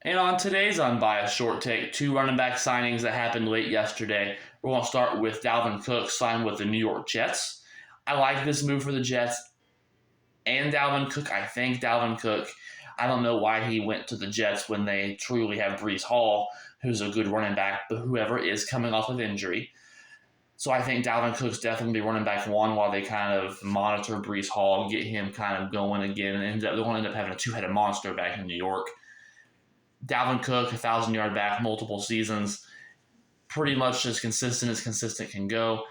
And on today's Unbiased Short Take, two running back signings that happened late yesterday. We're going to start with Dalvin Cook signed with the New York Jets. I like this move for the Jets and Dalvin Cook. I think Dalvin Cook, I don't know why he went to the Jets when they truly have Breece Hall, who's a good running back, but whoever is coming off of injury. So I think Dalvin Cook's definitely running back one while they kind of monitor Breece Hall, get him kind of going again, and they're going to end up having a two-headed monster back in New York. Dalvin Cook, 1,000-yard back, multiple seasons, pretty much as consistent can go.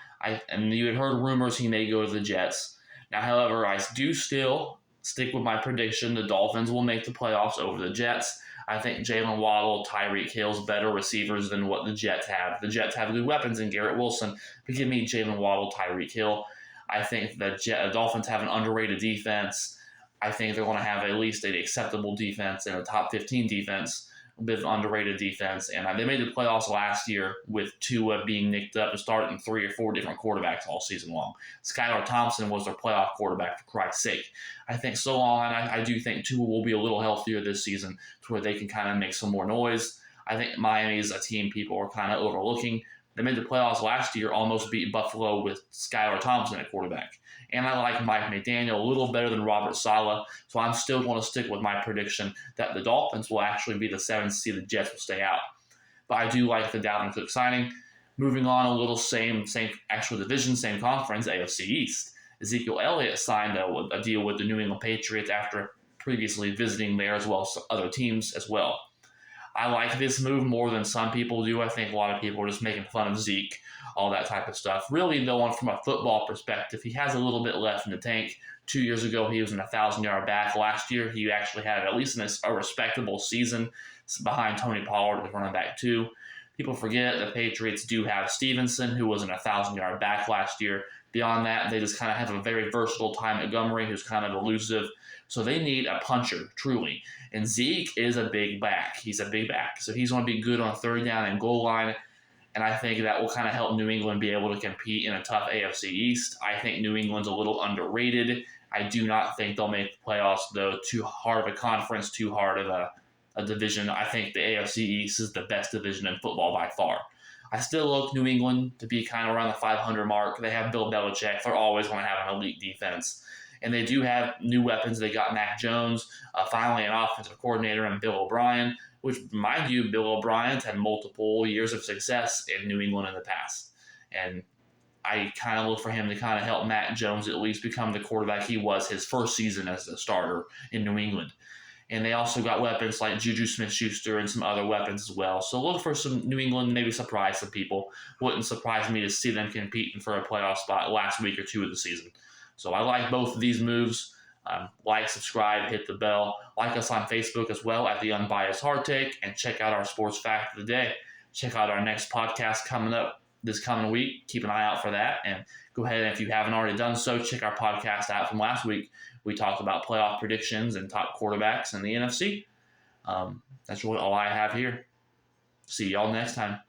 And you had heard rumors he may go to the Jets. Now, however, I do still stick with my prediction the Dolphins will make the playoffs over the Jets. I think Jalen Waddle, Tyreek Hill's better receivers than what the Jets have. The Jets have good weapons in Garrett Wilson, but give me Jalen Waddle, Tyreek Hill. I think the Dolphins have an underrated defense. I think they're going to have at least an acceptable defense and a top 15 defense with underrated defense. And they made the playoffs last year with Tua being nicked up and starting 3 or 4 different quarterbacks all season long. Skylar Thompson was their playoff quarterback, for Christ's sake. I think so long, and I do think Tua will be a little healthier this season to where they can kind of make some more noise. I think Miami is a team people are kind of overlooking. They made the playoffs last year, almost beat Buffalo with Skylar Thompson at quarterback. And I like Mike McDaniel a little better than Robert Saleh, so I'm still going to stick with my prediction that the Dolphins will actually be the 7th seed, the Jets will stay out. But I do like the Dalvin Cook signing. Moving on a little same actual division, same conference, AFC East. Ezekiel Elliott signed a deal with the New England Patriots after previously visiting there as well as other teams as well. I like this move more than some people do. I think a lot of people are just making fun of Zeke, all that type of stuff. Really, though, from a football perspective, he has a little bit left in the tank. 2 years ago, he was in 1,000-yard back. Last year, he actually had at least a respectable season behind Tony Pollard with running back 2. People forget the Patriots do have Stevenson, who was in 1,000-yard back last year. Beyond that, they just kind of have a very versatile Ty Montgomery, who's kind of elusive. So they need a puncher, truly. And Zeke is a big back. He's a big back. So he's going to be good on third down and goal line. And I think that will kind of help New England be able to compete in a tough AFC East. I think New England's a little underrated. I do not think they'll make the playoffs, though. Too hard of a conference, too hard of a division. I think the AFC East is the best division in football by far. I still look New England to be kind of around the 500 mark. They have Bill Belichick. They're always going to have an elite defense. And they do have new weapons. They got Mac Jones, finally an offensive coordinator, and Bill O'Brien, which, mind you, Bill O'Brien's had multiple years of success in New England in the past. And I kind of look for him to kind of help Mac Jones at least become the quarterback he was his first season as a starter in New England. And they also got weapons like Juju Smith-Schuster and some other weapons as well. So look for some New England, maybe surprise some people. Wouldn't surprise me to see them competing for a playoff spot last week or two of the season. So I like both of these moves. Like, subscribe, hit the bell. Like us on Facebook as well at The Unbiased Hard Take. And check out our Sports Fact of the Day. Check out our next podcast coming up this coming week. Keep an eye out for that. And go ahead, and if you haven't already done so, check our podcast out from last week. We talked about playoff predictions and top quarterbacks in the NFC. That's really all I have here. See y'all next time.